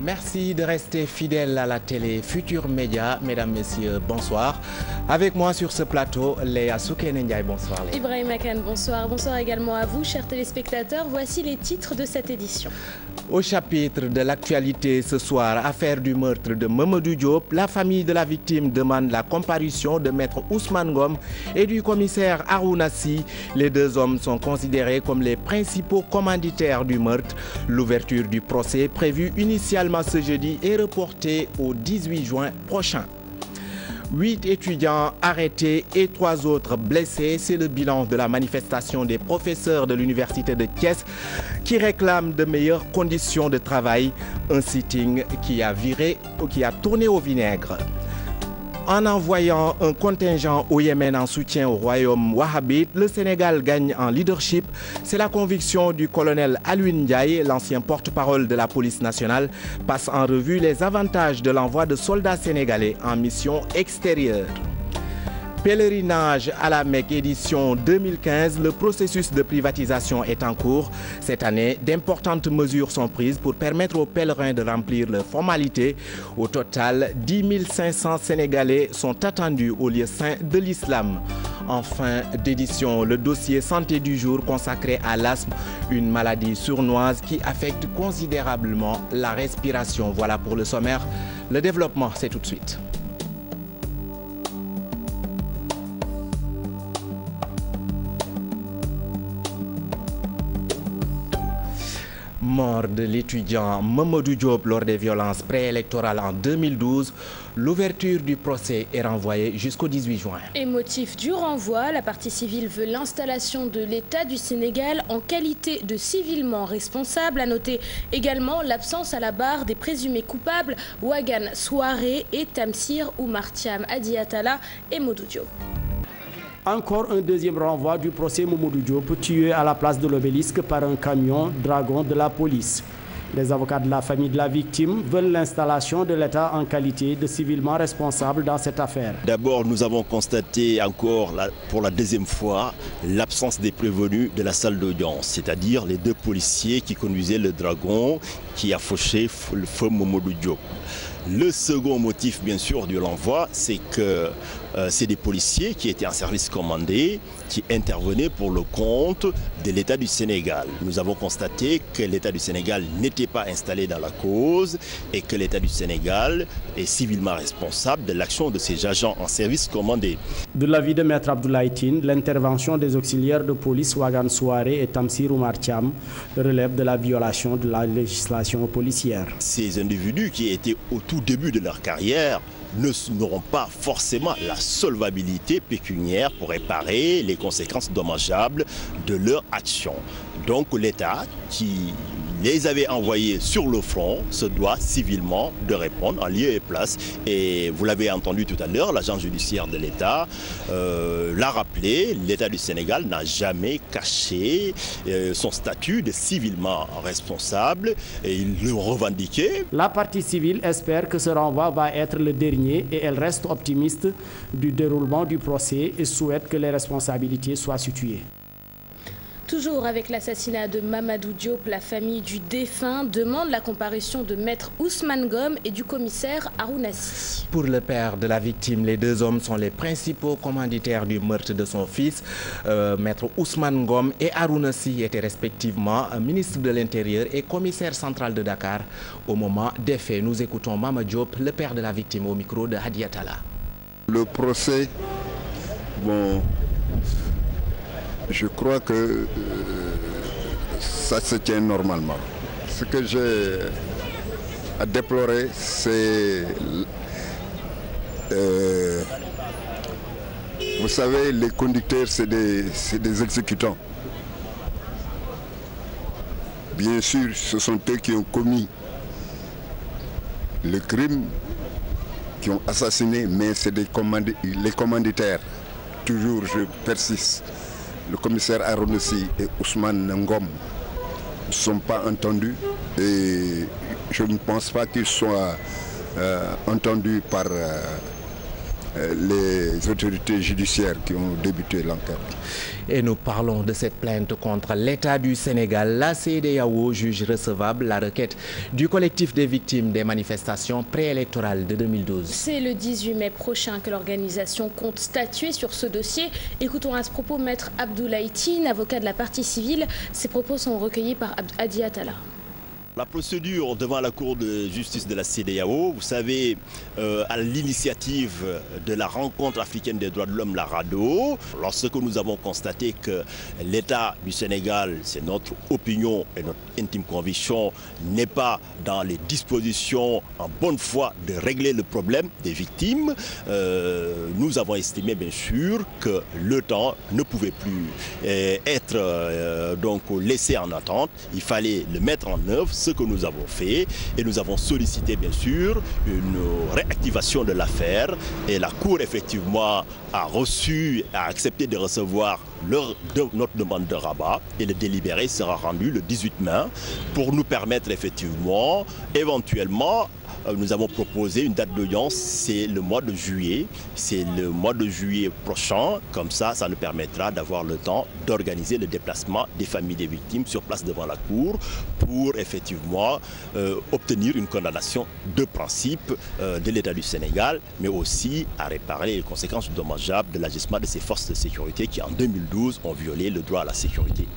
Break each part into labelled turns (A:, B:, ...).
A: Merci de rester fidèles à la télé Futur Média. Mesdames, Messieurs, bonsoir. Avec moi sur ce plateau, Léa Soukene Ndiaye, bonsoir Léa.
B: Ibrahim Akan, bonsoir. Bonsoir également à vous, chers téléspectateurs. Voici les titres de cette édition.
A: Au chapitre de l'actualité ce soir, affaire du meurtre de Mamadou Diop, la famille de la victime demande la comparution de maître Ousmane Ngom et du commissaire Harouna Sy. Les deux hommes sont considérés comme les principaux commanditaires du meurtre. L'ouverture du procès prévue initialement ce jeudi est reportée au 18 juin prochain. 8 étudiants arrêtés et 3 autres blessés. C'est le bilan de la manifestation des professeurs de l'université de Thiès qui réclament de meilleures conditions de travail. Un sitting qui a tourné au vinaigre. En envoyant un contingent au Yémen en soutien au royaume wahhabite, le Sénégal gagne en leadership. C'est la conviction du colonel Alioune Ndiaye, l'ancien porte-parole de la police nationale, passe en revue les avantages de l'envoi de soldats sénégalais en mission extérieure. Pèlerinage à la Mecque édition 2015, le processus de privatisation est en cours. Cette année, d'importantes mesures sont prises pour permettre aux pèlerins de remplir leurs formalités. Au total, 10 500 Sénégalais sont attendus au lieu saint de l'islam. En fin d'édition, le dossier santé du jour consacré à l'asthme, une maladie sournoise qui affecte considérablement la respiration. Voilà pour le sommaire. Le développement, c'est tout de suite. Mort de l'étudiant Mamadou Diop lors des violences préélectorales en 2012, l'ouverture du procès est renvoyée jusqu'au 18 juin.
B: Et motif du renvoi, la partie civile veut l'installation de l'État du Sénégal en qualité de civilement responsable. À noter également l'absence à la barre des présumés coupables Wagan Souaré et Tamsir Oumar Thiam Adiatala et Mamadou Diop.
C: Encore un deuxième renvoi du procès Mamadou Diop, tué à la place de l'Obélisque par un camion dragon de la police. Les avocats de la famille de la victime veulent l'installation de l'État en qualité de civilement responsable dans cette affaire.
D: D'abord, nous avons constaté encore pour la deuxième fois l'absence des prévenus de la salle d'audience, c'est-à-dire les deux policiers qui conduisaient le dragon qui a fauché le feu Mamadou Diop. Le second motif, bien sûr, de l'envoi, c'est que c'est des policiers qui étaient en service commandé, qui intervenaient pour le compte de l'État du Sénégal. Nous avons constaté que l'État du Sénégal n'était pas installé dans la cause et que l'État du Sénégal est civilement responsable de l'action de ses agents en service commandé.
C: De l'avis de Maître Abdoulaye Tine, l'intervention des auxiliaires de police Wagan Souaré et Tamsir Oumar Thiam relève de la violation de la législation policière.
D: Ces individus qui étaient au tout début de leur carrière n'auront pas forcément la solvabilité pécuniaire pour réparer les conséquences dommageables de leur action. Donc l'État qui les avait envoyés sur le front se doit civilement de répondre en lieu et place. Et vous l'avez entendu tout à l'heure, l'agent judiciaire de l'État l'a rappelé, l'État du Sénégal n'a jamais caché son statut de civilement responsable et il le revendiquait.
C: La partie civile espère que ce renvoi va être le dernier et elle reste optimiste du déroulement du procès et souhaite que les responsabilités soient situées.
B: Toujours avec l'assassinat de Mamadou Diop, la famille du défunt demande la comparution de maître Ousmane Ngom et du commissaire Harouna Sy.
A: Pour le père de la victime, les deux hommes sont les principaux commanditaires du meurtre de son fils. Maître Ousmane Ngom et Harouna Sy étaient respectivement ministre de l'Intérieur et commissaire central de Dakar. Au moment des faits, nous écoutons Mamadou Diop, le père de la victime, au micro de Hadiatala.
E: Le procès, bon, je crois que ça se tient normalement. Ce que j'ai à déplorer, c'est, vous savez, les conducteurs, c'est des exécutants. Bien sûr, ce sont eux qui ont commis le crime, qui ont assassiné, mais c'est les commanditaires. Toujours, je persiste. Le commissaire Harouna Sy et Ousmane Ngom ne sont pas entendus et je ne pense pas qu'ils soient entendus par les autorités judiciaires qui ont débuté l'enquête.
A: Et nous parlons de cette plainte contre l'État du Sénégal. La CEDEAO juge recevable la requête du collectif des victimes des manifestations préélectorales de 2012. C'est
B: le 18 mai prochain que l'organisation compte statuer sur ce dossier. Écoutons à ce propos Maître Abdoulaye Tine, avocat de la partie civile. Ces propos sont recueillis par Hadi Attala.
D: La procédure devant la Cour de justice de la CEDEAO, vous savez, à l'initiative de la rencontre africaine des droits de l'homme, la RADDHO, lorsque nous avons constaté que l'État du Sénégal, c'est notre opinion et notre intime conviction, n'est pas dans les dispositions en bonne foi de régler le problème des victimes, nous avons estimé bien sûr que le temps ne pouvait plus être donc laissé en attente. Il fallait le mettre en œuvre, ce que nous avons fait, et nous avons sollicité bien sûr une réactivation de l'affaire, et la Cour effectivement a accepté de recevoir notre demande de rabat, et le délibéré sera rendu le 18 mai pour nous permettre effectivement, éventuellement, nous avons proposé une date d'audience, c'est le mois de juillet. C'est le mois de juillet prochain. Comme ça nous permettra d'avoir le temps d'organiser le déplacement des familles des victimes sur place devant la Cour pour effectivement obtenir une condamnation de principe de l'État du Sénégal, mais aussi à réparer les conséquences dommageables de l'agissement de ces forces de sécurité qui en 2012 ont violé le droit à la sécurité.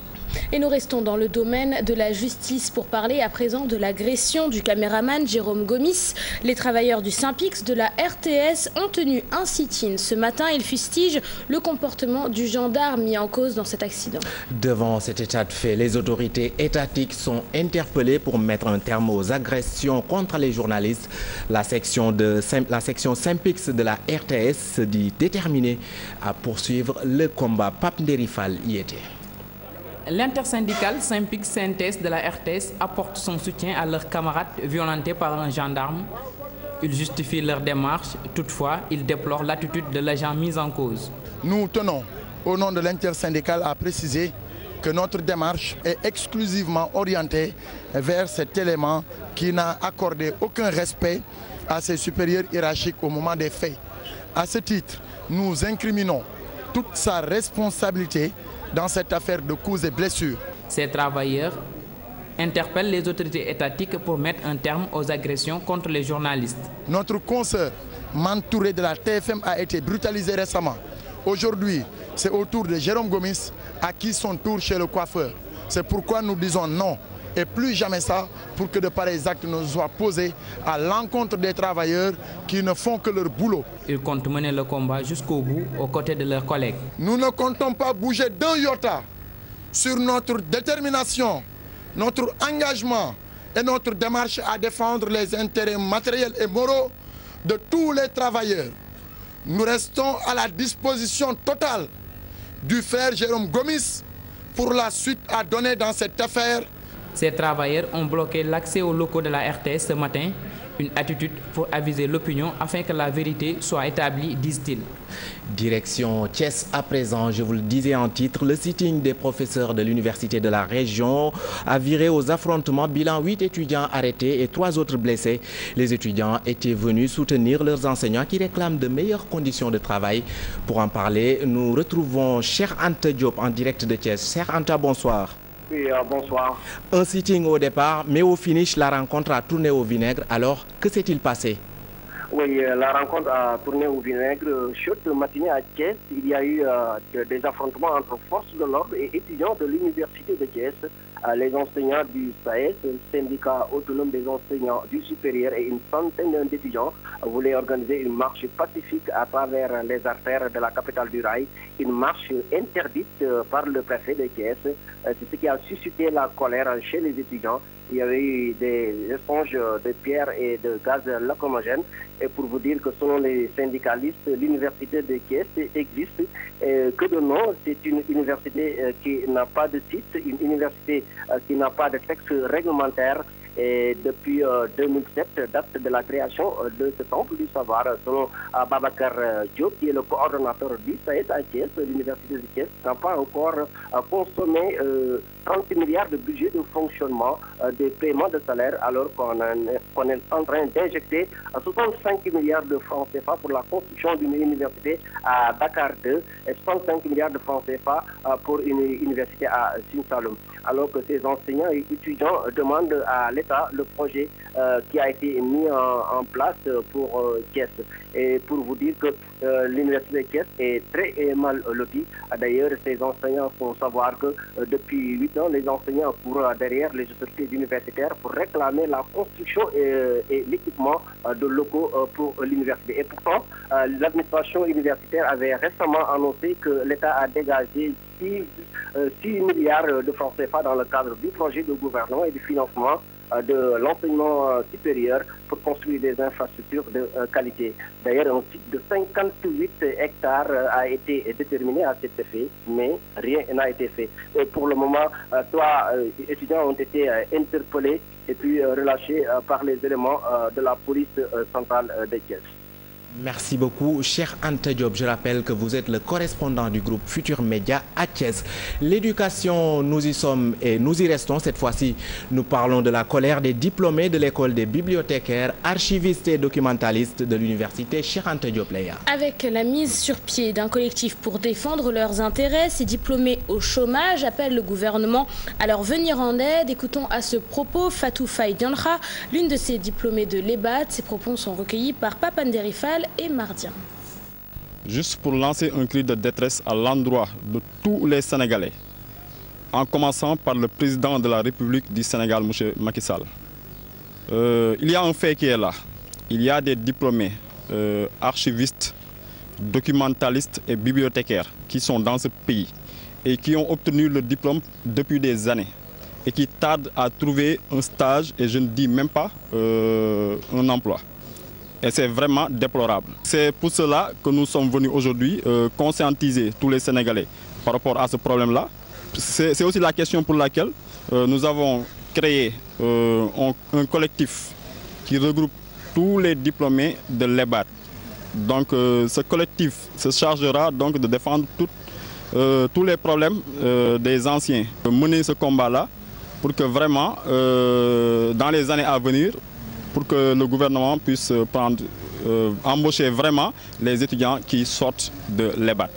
B: Et nous restons dans le domaine de la justice pour parler à présent de l'agression du caméraman Jérôme Gomis. Les travailleurs du Synpics de la RTS ont tenu un sit-in. Ce matin, ils fustigent le comportement du gendarme mis en cause dans cet accident.
A: Devant cet état de fait, les autorités étatiques sont interpellées pour mettre un terme aux agressions contre les journalistes. La section Synpics de la RTS se dit déterminée à poursuivre le combat. Pape Ndérifal y était.
F: L'intersyndicale Synpics-Synthèse de la RTS apporte son soutien à leurs camarades violentés par un gendarme. Ils justifient leur démarche, toutefois, ils déplorent l'attitude de l'agent mis en cause.
G: Nous tenons, au nom de l'intersyndicale, à préciser que notre démarche est exclusivement orientée vers cet élément qui n'a accordé aucun respect à ses supérieurs hiérarchiques au moment des faits. À ce titre, nous incriminons toute sa responsabilité dans cette affaire de coups et blessures.
F: Ces travailleurs interpellent les autorités étatiques pour mettre un terme aux agressions contre les journalistes.
G: Notre consoeur Mantouré de la TFM a été brutalisé récemment. Aujourd'hui, c'est au tour de Jérôme Gomis à qui son tour chez le coiffeur. C'est pourquoi nous disons non et plus jamais ça pour que de pareils actes ne soient posés à l'encontre des travailleurs qui ne font que leur boulot.
F: Ils comptent mener le combat jusqu'au bout aux côtés de leurs collègues.
G: Nous ne comptons pas bouger d'un iota sur notre détermination, notre engagement et notre démarche à défendre les intérêts matériels et moraux de tous les travailleurs. Nous restons à la disposition totale du frère Jérôme Gomis pour la suite à donner dans cette affaire.
F: Ces travailleurs ont bloqué l'accès aux locaux de la RTS ce matin, une attitude pour aviser l'opinion afin que la vérité soit établie, disent-ils.
A: Direction Thiès à présent, je vous le disais en titre, le sitting des professeurs de l'université de la région a viré aux affrontements. Bilan 8 étudiants arrêtés et 3 autres blessés. Les étudiants étaient venus soutenir leurs enseignants qui réclament de meilleures conditions de travail. Pour en parler, nous retrouvons Cheikh Anta Diop en direct de Thiès. Cheikh Anta, bonsoir.
H: Oui, bonsoir.
A: Un sitting au départ, mais au finish, la rencontre a tourné au vinaigre. Alors, que s'est-il passé?
H: Oui, la rencontre a tourné au vinaigre. Chaude matinée à Thiès, il y a eu des affrontements entre forces de l'ordre et étudiants de l'université de Thiès. Les enseignants du SAES, syndicat autonome des enseignants du supérieur, et une centaine d'étudiants voulaient organiser une marche pacifique à travers les artères de la capitale du rail. Une marche interdite par le préfet de Thiès. C'est ce qui a suscité la colère chez les étudiants. Il y avait eu des échanges de pierres et de gaz lacrymogènes. Et pour vous dire que selon les syndicalistes, l'université de Thiès existe. Que de nom, c'est une université qui n'a pas de site, une université qui n'a pas de texte réglementaire. Et depuis 2007, date de la création de ce temple du savoir, selon Babacar Diop, qui est le coordonnateur du SAES à Thiès, l'université de Thiès n'a pas encore consommé 30 milliards de budget de fonctionnement des paiements de salaire, alors qu'on est en train d'injecter 65 milliards de francs CFA pour la construction d'une université à Dakar 2 et 65 milliards de francs CFA pour une université à Sine Saloum. Alors que ces enseignants et étudiants demandent à l'État le projet qui a été mis en place pour Thiès. Et pour vous dire que l'université de Thiès est très mal lotie. D'ailleurs, ces enseignants font savoir que depuis 8 ans, les enseignants courent derrière les autorités universitaires pour réclamer la construction et l'équipement de locaux pour l'université. Et pourtant, l'administration universitaire avait récemment annoncé que l'État a dégagé 6 milliards de francs CFA dans le cadre du projet de gouvernement et du financement de l'enseignement supérieur pour construire des infrastructures de qualité. D'ailleurs, un site de 58 hectares a été déterminé à cet effet, mais rien n'a été fait. Et pour le moment, 3 étudiants ont été interpellés et puis relâchés par les éléments de la police centrale de Thiès.
A: Merci beaucoup, cher Anta Diop. Je rappelle que vous êtes le correspondant du groupe Futur Média à Thiès. L'éducation, nous y sommes et nous y restons. Cette fois-ci, nous parlons de la colère des diplômés de l'école des bibliothécaires, archivistes et documentalistes de l'université Cheikh Anta Diop Leya. Avec
B: la mise sur pied d'un collectif pour défendre leurs intérêts, ces diplômés au chômage appellent le gouvernement à leur venir en aide. Écoutons à ce propos Fatou Faye Dianra, l'une de ces diplômées de l'EBAD. Ces propos sont recueillis par Papanderi Fall et Mardien.
I: Juste pour lancer un cri de détresse à l'endroit de tous les Sénégalais, en commençant par le président de la République du Sénégal, M. Macky Sall. Il y a un fait qui est là. Il y a des diplômés archivistes, documentalistes et bibliothécaires qui sont dans ce pays et qui ont obtenu le diplôme depuis des années et qui tardent à trouver un stage et je ne dis même pas un emploi. Et c'est vraiment déplorable. C'est pour cela que nous sommes venus aujourd'hui conscientiser tous les Sénégalais par rapport à ce problème-là. C'est aussi la question pour laquelle nous avons créé un collectif qui regroupe tous les diplômés de l'EBAD. Donc ce collectif se chargera donc de défendre tous les problèmes des anciens. Mener ce combat-là pour que vraiment, dans les années à venir, pour que le gouvernement puisse embaucher vraiment les étudiants qui sortent de l'EBAD.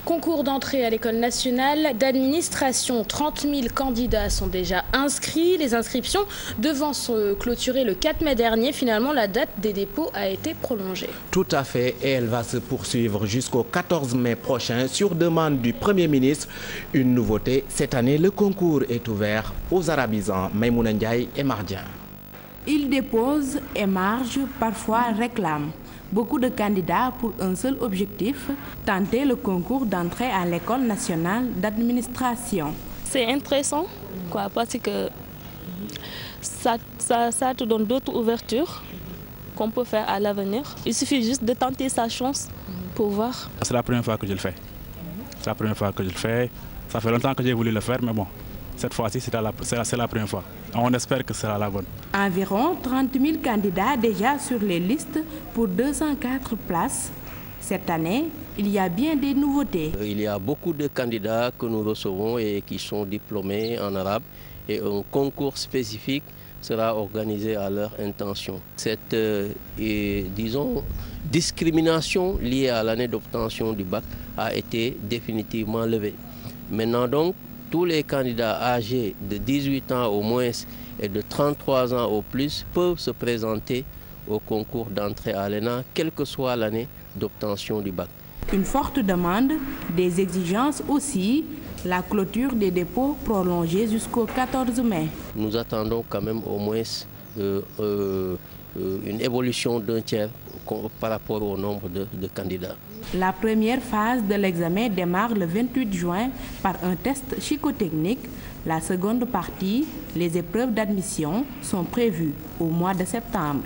B: Concours d'entrée à l'école nationale d'administration. 30 000 candidats sont déjà inscrits. Les inscriptions devant se clôturer le 4 mai dernier. Finalement, la date des dépôts a été prolongée.
A: Tout à fait. Et elle va se poursuivre jusqu'au 14 mai prochain sur demande du Premier ministre. Une nouveauté, cette année, le concours est ouvert aux arabisans Maïmouna Ndiaye et Mardien.
J: Ils déposent, émargent, parfois réclament. Beaucoup de candidats pour un seul objectif, tenter le concours d'entrée à l'école nationale d'administration.
K: C'est intéressant, parce que ça te donne d'autres ouvertures qu'on peut faire à l'avenir. Il suffit juste de tenter sa chance pour voir.
L: C'est la première fois que je le fais. C'est la première fois que je le fais. Ça fait longtemps que j'ai voulu le faire, mais bon, cette fois-ci, c'est la première fois. On espère que ce sera la bonne.
J: Environ 30 000 candidats déjà sur les listes pour 204 places. Cette année, il y a bien des nouveautés.
M: Il y a beaucoup de candidats que nous recevons et qui sont diplômés en arabe. Et un concours spécifique sera organisé à leur intention. Cette, disons, discrimination liée à l'année d'obtention du bac a été définitivement levée. Maintenant donc, tous les candidats âgés de 18 ans au moins et de 33 ans au plus peuvent se présenter au concours d'entrée à l'ENA, quelle que soit l'année d'obtention du bac.
J: Une forte demande, des exigences aussi, la clôture des dépôts prolongée jusqu'au 14 mai.
M: Nous attendons quand même au moins une évolution d'un tiers par rapport au nombre de candidats.
J: La première phase de l'examen démarre le 28 juin par un test psychotechnique. La seconde partie, les épreuves d'admission, sont prévues au mois de septembre.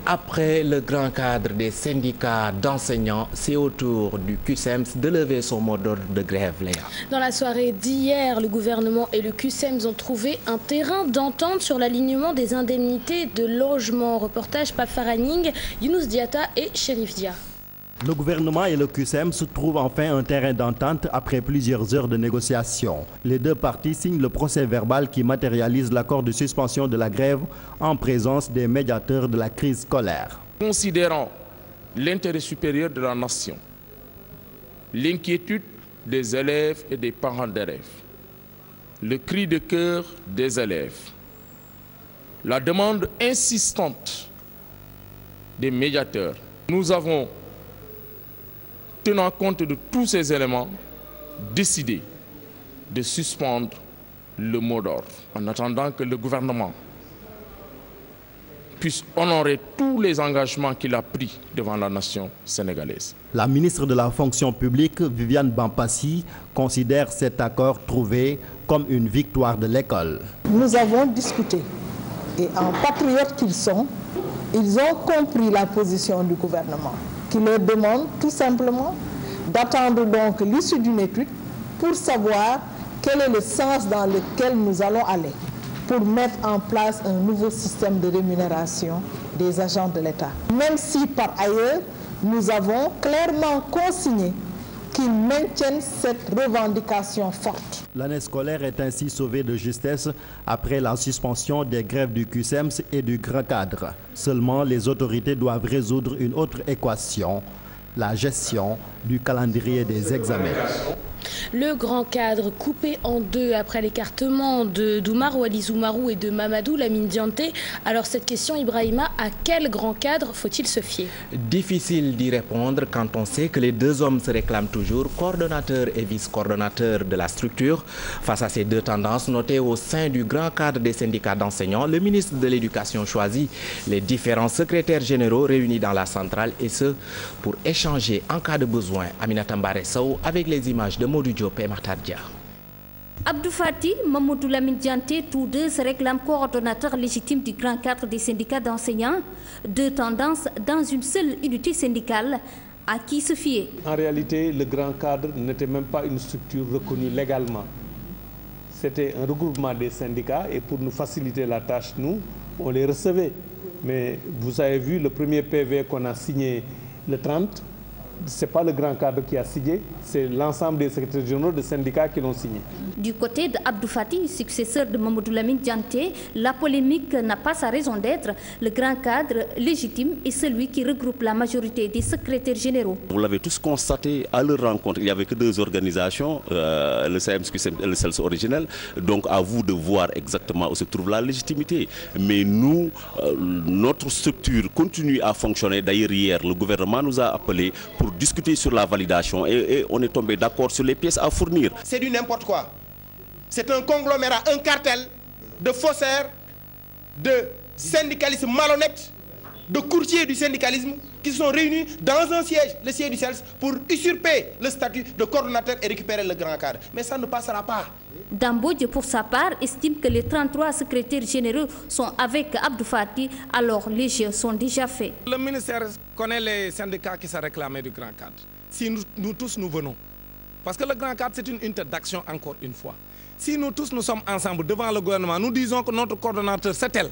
A: Après le grand cadre des syndicats d'enseignants, c'est au tour du CUSEMS de lever son mot d'ordre de grève, Léa.
B: Dans la soirée d'hier, le gouvernement et le CUSEMS ont trouvé un terrain d'entente sur l'alignement des indemnités de logement. Reportage Pape Faraning, Younous Diata et Chérif Dia.
N: Le gouvernement et le CUSEMS trouvent enfin un terrain d'entente après plusieurs heures de négociations. Les deux parties signent le procès-verbal qui matérialise l'accord de suspension de la grève en présence des médiateurs de la crise scolaire.
O: Considérant l'intérêt supérieur de la nation, l'inquiétude des élèves et des parents d'élèves, le cri de cœur des élèves, la demande insistante des médiateurs, nous avons, tenant compte de tous ces éléments, décidé de suspendre le mot d'ordre en attendant que le gouvernement puisse honorer tous les engagements qu'il a pris devant la nation sénégalaise.
N: La ministre de la fonction publique, Viviane Bampassi, considère cet accord trouvé comme une victoire de l'école.
P: Nous avons discuté et en patriotes qu'ils sont, ils ont compris la position du gouvernement qui leur demande tout simplement d'attendre donc l'issue d'une étude pour savoir quel est le sens dans lequel nous allons aller pour mettre en place un nouveau système de rémunération des agents de l'État. Même si par ailleurs, nous avons clairement consigné qu'ils maintiennent cette revendication forte.
N: L'année scolaire est ainsi sauvée de justesse après la suspension des grèves du CUSEMS et du Grand Cadre. Seulement, les autorités doivent résoudre une autre équation, la gestion du calendrier des examens.
B: Le Grand Cadre coupé en deux après l'écartement d'Oumar Wali Zoumarou et de Mamadou Lamine Dianté. Alors cette question, Ibrahima, à quel Grand Cadre faut-il se fier?
A: Difficile d'y répondre quand on sait que les deux hommes se réclament toujours coordonnateur et vice-coordonnateur de la structure. Face à ces deux tendances notées au sein du Grand Cadre des syndicats d'enseignants, le ministre de l'Éducation choisit les différents secrétaires généraux réunis dans la centrale et ce pour échanger en cas de besoin. Aminata Mbare Sow avec les images de Modou Diop et Marta Dia.
Q: Abdou Fati, Mamadou Lamine Dianté, tous deux se réclament coordonnateurs légitimes du Grand Cadre des syndicats d'enseignants. Deux tendances dans une seule unité syndicale. À qui se fier?
R: En réalité, le Grand Cadre n'était même pas une structure reconnue légalement. C'était un regroupement des syndicats et pour nous faciliter la tâche, nous, on les recevait. Mais vous avez vu le premier PV qu'on a signé le 30, ce n'est pas le Grand Cadre qui a signé, c'est l'ensemble des secrétaires généraux des syndicats qui l'ont signé.
Q: Du côté d'Abdou Fati, successeur de Mamadou Lamine Dianté, la polémique n'a pas sa raison d'être. Le Grand Cadre légitime est celui qui regroupe la majorité des secrétaires généraux.
S: Vous l'avez tous constaté à leur rencontre, il n'y avait que deux organisations, le CMS et le CELS originel, donc à vous de voir exactement où se trouve la légitimité. Mais nous, notre structure continue à fonctionner. D'ailleurs hier, le gouvernement nous a appelés pour discuter sur la validation et on est tombé d'accord sur les pièces à fournir.
T: C'est du n'importe quoi. C'est un conglomérat, un cartel de faussaires, de syndicalistes malhonnêtes, de courtiers du syndicalisme qui se sont réunis dans un siège, le siège du CELS, pour usurper le statut de coordonnateur et récupérer le Grand Cadre. Mais ça ne passera pas.
Q: Dambodje, pour sa part, estime que les 33 secrétaires généraux sont avec Abdou Fati, alors les jeux sont déjà faits.
O: Le ministère connaît les syndicats qui se réclamaient du Grand Cadre. Si nous tous nous venons, parce que le Grand Cadre c'est une unité d'action encore une fois. Si nous tous nous sommes ensemble devant le gouvernement, nous disons que notre coordonnateur c'est tel.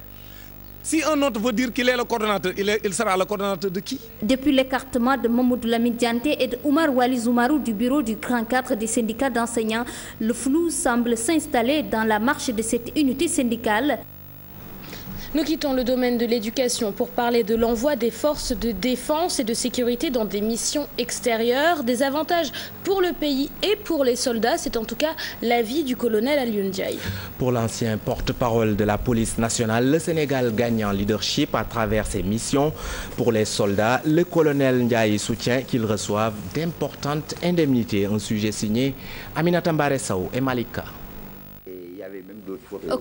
O: Si un autre veut dire qu'il est le coordonnateur, il sera le coordonnateur de qui?
Q: Depuis l'écartement de Mamadou Lamine Dianté et de Oumar Wali Zoumarou du bureau du Grand Cadre des syndicats d'enseignants, le flou semble s'installer dans la marche de cette unité syndicale.
B: Nous quittons le domaine de l'éducation pour parler de l'envoi des forces de défense et de sécurité dans des missions extérieures. Des avantages pour le pays et pour les soldats, c'est en tout cas l'avis du colonel Alioune Ndiaye.
A: Pour l'ancien porte-parole de la police nationale, le Sénégal gagne en leadership à travers ses missions. Pour les soldats, le colonel Ndiaye soutient qu'ils reçoivent d'importantes indemnités. Un sujet signé Aminata Mbare Sow et Malika.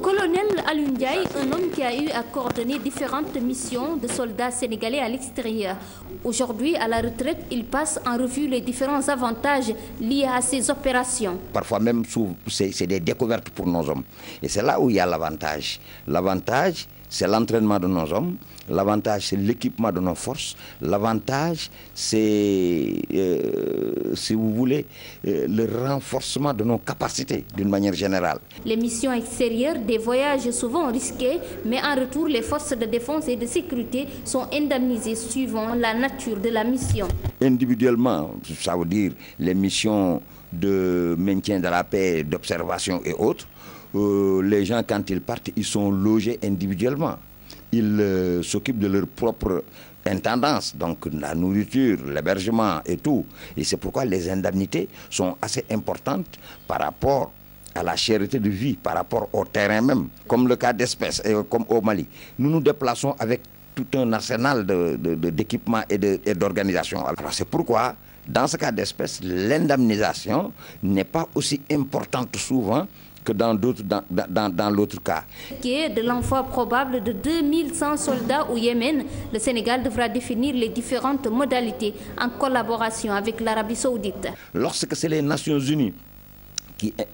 Q: Colonel Alioune Ndiaye, un homme qui a eu à coordonner différentes missions de soldats sénégalais à l'extérieur. Aujourd'hui, à la retraite, il passe en revue les différents avantages liés à ces opérations.
U: Parfois même, c'est des découvertes pour nos hommes. Et c'est là où il y a l'avantage. L'avantage, c'est l'entraînement de nos hommes. L'avantage, c'est l'équipement de nos forces. L'avantage, c'est, si vous voulez, le renforcement de nos capacités d'une manière générale.
Q: Les missions extérieures, des voyages souvent risqués, mais en retour, les forces de défense et de sécurité sont indemnisées suivant la nature de la mission.
U: Individuellement, ça veut dire les missions de maintien de la paix, d'observation et autres. Les gens, quand ils partent, ils sont logés individuellement. Ils s'occupent de leur propre intendance, donc la nourriture, l'hébergement et tout. Et c'est pourquoi les indemnités sont assez importantes par rapport à la cherté de vie, par rapport au terrain même, comme le cas d'espèces, comme au Mali. Nous nous déplaçons avec tout un arsenal d'équipements et d'organisation. Alors c'est pourquoi, dans ce cas d'espèces, l'indemnisation n'est pas aussi importante souvent que dans l'autre cas.
Q: De l'envoi probable de 2100 soldats au Yémen, le Sénégal devra définir les différentes modalités en collaboration avec l'Arabie Saoudite.
U: Lorsque c'est les Nations Unies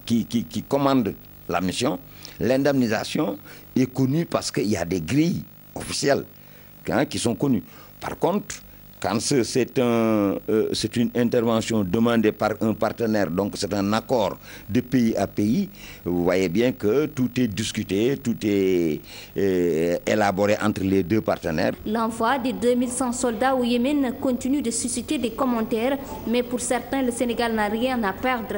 U: qui commandent la mission, l'indemnisation est connue parce qu'il y a des grilles officielles qui sont connues. Par contre, quand c'est une intervention demandée par un partenaire, donc c'est un accord de pays à pays, vous voyez bien que tout est discuté, tout est élaboré entre les deux partenaires.
Q: L'envoi des 2100 soldats au Yémen continue de susciter des commentaires, mais pour certains, le Sénégal n'a rien à perdre.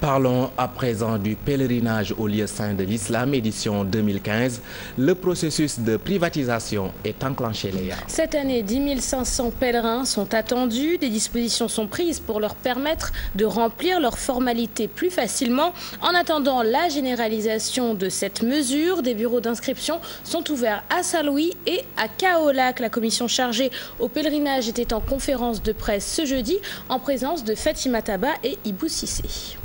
A: Parlons à présent du pèlerinage au lieu saint de l'islam, édition 2015. Le processus de privatisation est enclenché, Léa.
B: Cette année, 10 500 pèlerins sont attendus. Des dispositions sont prises pour leur permettre de remplir leurs formalités plus facilement. En attendant la généralisation de cette mesure, des bureaux d'inscription sont ouverts à Saint-Louis et à Kaolack. La commission chargée au pèlerinage était en conférence de presse ce jeudi en présence de Fatima Taba et Ibou Cissé.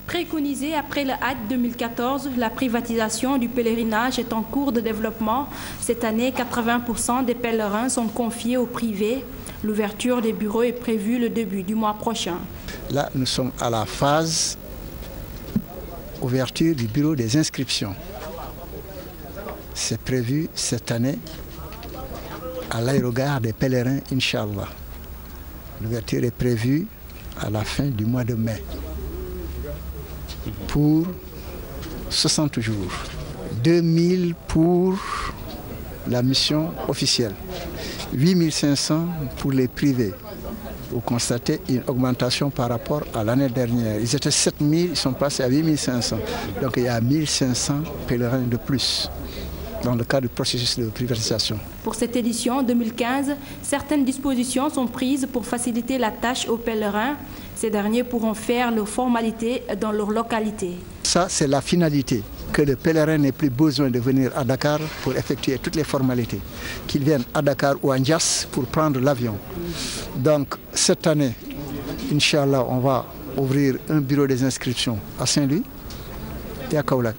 J: Préconisée après le Hajj 2014, la privatisation du pèlerinage est en cours de développement. Cette année, 80% des pèlerins sont confiés au privé. L'ouverture des bureaux est prévue le début du mois prochain.
V: Là, nous sommes à la phase ouverture du bureau des inscriptions. C'est prévu cette année à l'aérogare des pèlerins, Inch'Allah. L'ouverture est prévue à la fin du mois de mai. Pour 60 jours. 2000 pour la mission officielle. 8500 pour les privés. Vous constatez une augmentation par rapport à l'année dernière. Ils étaient 7000, ils sont passés à 8500. Donc il y a 1500 pèlerins de plus dans le cadre du processus de privatisation.
J: Pour cette édition 2015, certaines dispositions sont prises pour faciliter la tâche aux pèlerins. Ces derniers pourront faire leurs formalités dans leur localité.
V: Ça, c'est la finalité, que le pèlerin n'ait plus besoin de venir à Dakar pour effectuer toutes les formalités, qu'il vienne à Dakar ou à Ndias pour prendre l'avion. Donc, cette année, Inch'Allah, on va ouvrir un bureau des inscriptions à Saint-Louis et à Kaolack.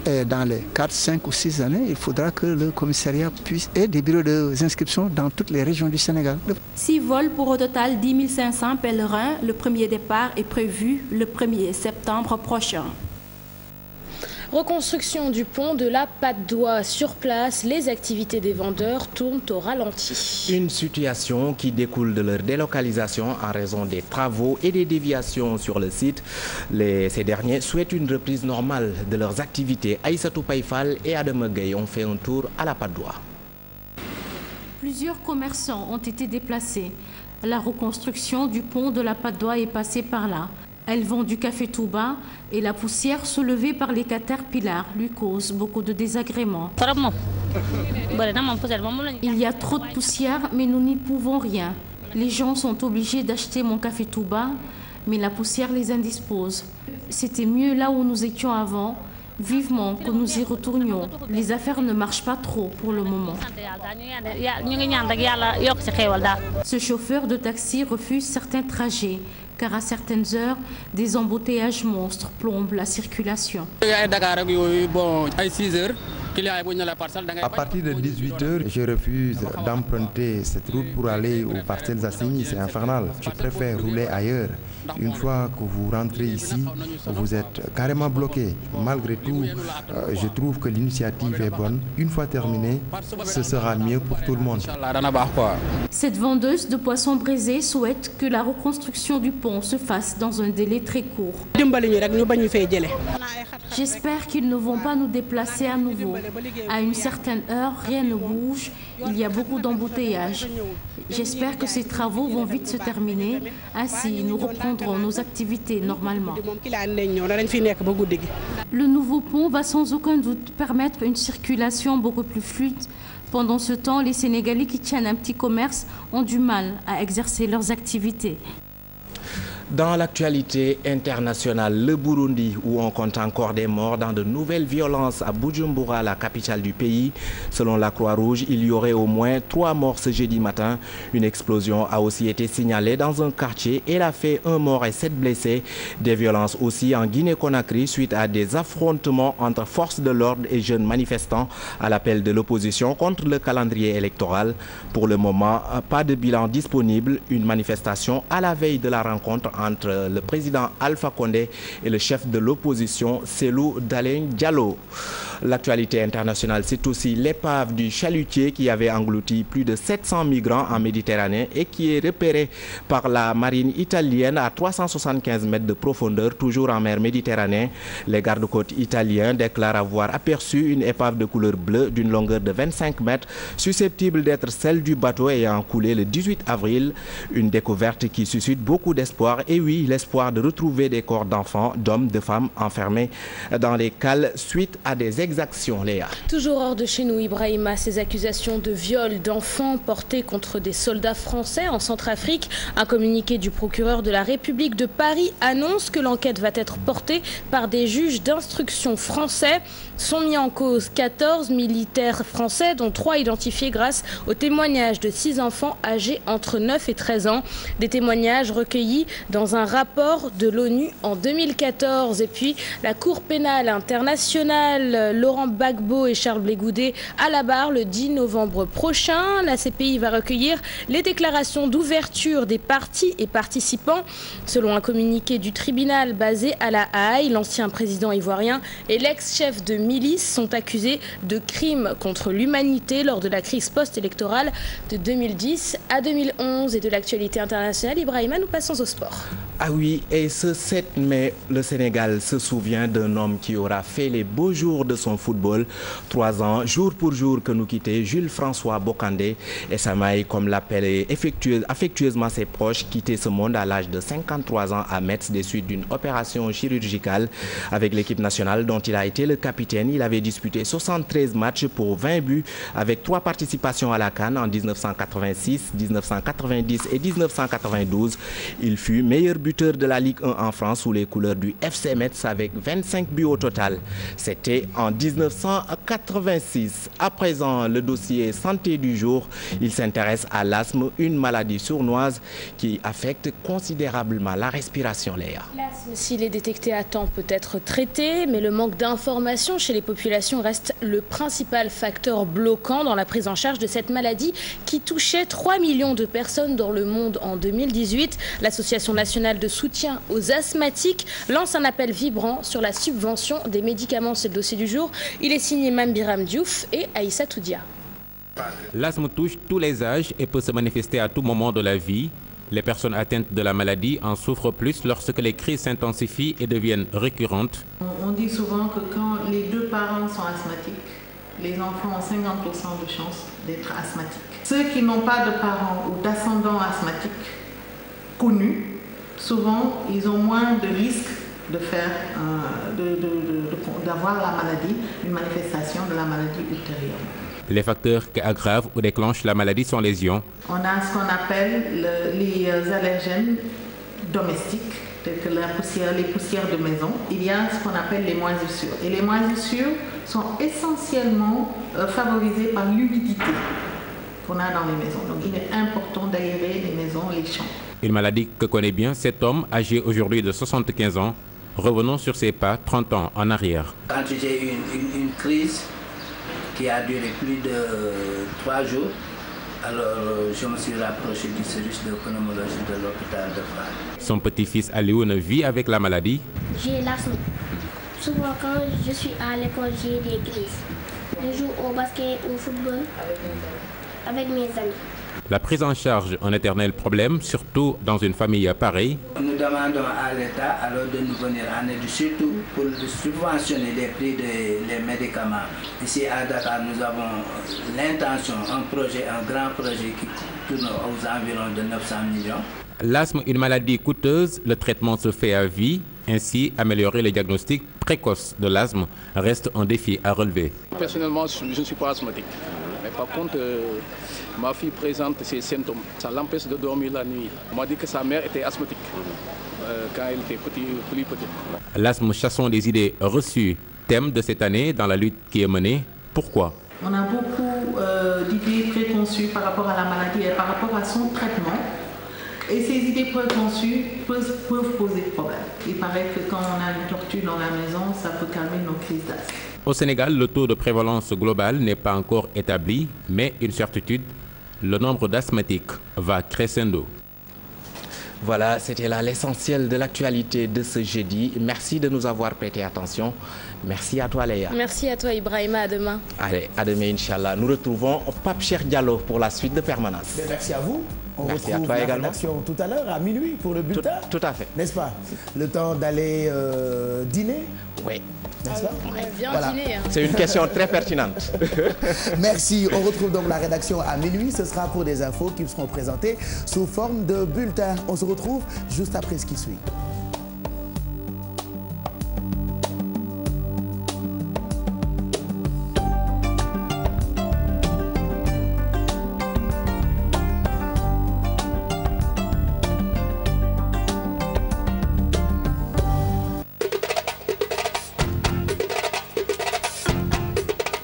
V: Et dans les 4, 5 ou 6 années, il faudra que le commissariat puisse ait des bureaux d'inscription dans toutes les régions du Sénégal.
J: 6 vols pour au total 10 500 pèlerins. Le premier départ est prévu le 1er septembre prochain.
B: Reconstruction du pont de la Patte d'Oie. Sur place, les activités des vendeurs tournent au ralenti.
A: Une situation qui découle de leur délocalisation en raison des travaux et des déviations sur le site. Ces derniers souhaitent une reprise normale de leurs activités. Aïssatou Païfal et Adam Gueye ont fait un tour à la Patte d'Oie.
W: Plusieurs commerçants ont été déplacés. La reconstruction du pont de la Patte d'Oie est passée par là. Elles vendent du café Touba et la poussière soulevée par les caterpillars lui cause beaucoup de désagréments. Il y a trop de poussière, mais nous n'y pouvons rien. Les gens sont obligés d'acheter mon café Touba, mais la poussière les indispose. C'était mieux là où nous étions avant. Vivement que nous y retournions. Les affaires ne marchent pas trop pour le moment. Ce chauffeur de taxi refuse certains trajets, car à certaines heures, des embouteillages monstres plombent la circulation.
C: À partir de 18h, je refuse d'emprunter cette route pour aller aux Parcelles Assainies. C'est infernal. Je préfère rouler ailleurs. Une fois que vous rentrez ici, vous êtes carrément bloqué. Malgré tout, je trouve que l'initiative est bonne. Une fois terminée, ce sera mieux pour tout le monde.
W: Cette vendeuse de poissons brisés souhaite que la reconstruction du pont se fasse dans un délai très court. J'espère qu'ils ne vont pas nous déplacer à nouveau. À une certaine heure, rien ne bouge. Il y a beaucoup d'embouteillages. J'espère que ces travaux vont vite se terminer. Ainsi, nous reprendrons nos activités normalement. Le nouveau pont va sans aucun doute permettre une circulation beaucoup plus fluide. Pendant ce temps, les Sénégalais qui tiennent un petit commerce ont du mal à exercer leurs activités.
A: Dans l'actualité internationale, le Burundi, où on compte encore des morts dans de nouvelles violences à Bujumbura, la capitale du pays. Selon la Croix-Rouge, il y aurait au moins 3 morts ce jeudi matin. Une explosion a aussi été signalée dans un quartier. Elle a fait 1 mort et 7 blessés. Des violences aussi en Guinée-Conakry suite à des affrontements entre forces de l'ordre et jeunes manifestants à l'appel de l'opposition contre le calendrier électoral. Pour le moment, pas de bilan disponible. Une manifestation à la veille de la rencontre entre le président Alpha Condé et le chef de l'opposition, Cellou Dalein Diallo. L'actualité internationale, c'est aussi l'épave du chalutier qui avait englouti plus de 700 migrants en Méditerranée et qui est repéré par la marine italienne à 375 mètres de profondeur, toujours en mer Méditerranée. Les gardes-côtes italiens déclarent avoir aperçu une épave de couleur bleue d'une longueur de 25 mètres, susceptible d'être celle du bateau ayant coulé le 18 avril. Une découverte qui suscite beaucoup d'espoir. Et oui, l'espoir de retrouver des corps d'enfants, d'hommes, de femmes enfermés dans les cales suite à des exactions, Léa.
B: Toujours hors de chez nous, Ibrahima, ces accusations de viol d'enfants portées contre des soldats français en Centrafrique. Un communiqué du procureur de la République de Paris annonce que l'enquête va être portée par des juges d'instruction français. Sont mis en cause 14 militaires français, dont 3 identifiés grâce aux témoignages de 6 enfants âgés entre 9 et 13 ans. Des témoignages recueillis dans un rapport de l'ONU en 2014. Et puis la Cour pénale internationale, Laurent Gbagbo et Charles Blé Goudé à la barre le 10 novembre prochain. La CPI va recueillir les déclarations d'ouverture des parties et participants. Selon un communiqué du tribunal basé à La Haye, l'ancien président ivoirien et l'ex-chef de milice sont accusés de crimes contre l'humanité lors de la crise post-électorale de 2010 à 2011. Et de l'actualité internationale, Ibrahima, nous passons au sport.
A: Ah oui, et ce 7 mai, le Sénégal se souvient d'un homme qui aura fait les beaux jours de son football. 3 ans, jour pour jour, que nous quittait Jules-François Bocandé et Samaï, comme l'appelaient affectueusement ses proches, quitté ce monde à l'âge de 53 ans à Metz des suites d'une opération chirurgicale. Avec l'équipe nationale dont il a été le capitaine, il avait disputé 73 matchs pour 20 buts avec 3 participations à la CAN en 1986, 1990 et 1992. Il fut meilleur buteur de la Ligue 1 en France sous les couleurs du FC Metz avec 25 buts au total. C'était en 1986. À présent, le dossier santé du jour, il s'intéresse à l'asthme, une maladie sournoise qui affecte considérablement la respiration, Léa.
B: L'asthme, s'il est détecté à temps, peut être traité, mais le manque d'information chez les populations reste le principal facteur bloquant dans la prise en charge de cette maladie qui touchait 3 millions de personnes dans le monde en 2018. L'Association nationale de soutien aux asthmatiques lance un appel vibrant sur la subvention des médicaments. C'est le dossier du jour. Il est signé Mambiram Diouf et Aïssa Toudia.
D: L'asthme touche tous les âges et peut se manifester à tout moment de la vie. Les personnes atteintes de la maladie en souffrent plus lorsque les crises s'intensifient et deviennent récurrentes.
E: On dit souvent que quand les 2 parents sont asthmatiques, les enfants ont 50% de chances d'être asthmatiques. Ceux qui n'ont pas de parents ou d'ascendants asthmatiques connus, souvent ils ont moins de risques d'avoir la maladie, une manifestation de la maladie ultérieure.
D: Les facteurs qui aggravent ou déclenchent la maladie sont lésions.
E: On a ce qu'on appelle les allergènes domestiques, tels que les poussières de maison. Il y a ce qu'on appelle les moisissures. Et les moisissures sont essentiellement favorisées par l'humidité qu'on a dans les maisons. Donc il est important d'aérer les maisons, les champs.
D: Une maladie que connaît bien cet homme âgé aujourd'hui de 75 ans. Revenons sur ses pas 30 ans en arrière.
X: Quand j'ai eu une crise,
F: qui a duré plus de 3 jours. Alors je me suis rapproché du service de pneumologie de l'hôpital de Paris.
D: Son petit-fils Alioune vit avec la maladie.
G: J'ai l'asthme. Souvent quand je suis à l'école, j'ai des crises. Je joue au basket, au football avec mes amis.
D: La prise en charge, un éternel problème, surtout dans une famille pareille.
F: Nous demandons à l'État alors de nous venir en aide, surtout pour subventionner les prix des médicaments. Ici à Dakar, nous avons l'intention, un grand projet qui tourne aux environs de 900 millions.
D: L'asthme, une maladie coûteuse, le traitement se fait à vie. Ainsi, améliorer le diagnostic précoce de l'asthme reste un défi à relever.
H: Personnellement, je ne suis pas asthmatique. Mais par contre, ma fille présente ces symptômes. Ça l'empêche de dormir la nuit. On m'a dit que sa mère était asthmatique quand elle était plus petite.
D: L'asthme, chassons les idées reçues, thème de cette année dans la lutte qui est menée. Pourquoi?
E: On a beaucoup d'idées préconçues par rapport à la maladie et par rapport à son traitement. Et ces idées préconçues peuvent poser problème. Il paraît que quand on a une tortue dans la maison, ça peut calmer nos crises d'asthme.
D: Au Sénégal, le taux de prévalence global n'est pas encore établi, mais une certitude, le nombre d'asthmatiques va crescendo.
A: Voilà, c'était là l'essentiel de l'actualité de ce jeudi. Merci de nous avoir prêté attention. Merci à toi, Léa.
B: Merci à toi, Ibrahima. À demain.
A: Allez, à demain, Inch'Allah. Nous retrouvons Pape Cheikh Diallo pour la suite de Permanence.
X: Mais merci à vous. On
A: merci
X: retrouve
A: à toi
X: la
A: également.
X: rédaction tout à l'heure à minuit pour le bulletin.
A: Tout à fait.
X: N'est-ce pas? Le temps d'aller dîner?
A: Oui.
X: N'est-ce pas?
B: Bien
X: voilà.
B: dîner. Hein.
A: C'est une question très pertinente.
X: Merci. On retrouve donc la rédaction à minuit. Ce sera pour des infos qui seront présentées sous forme de bulletin. On se retrouve juste après ce qui suit.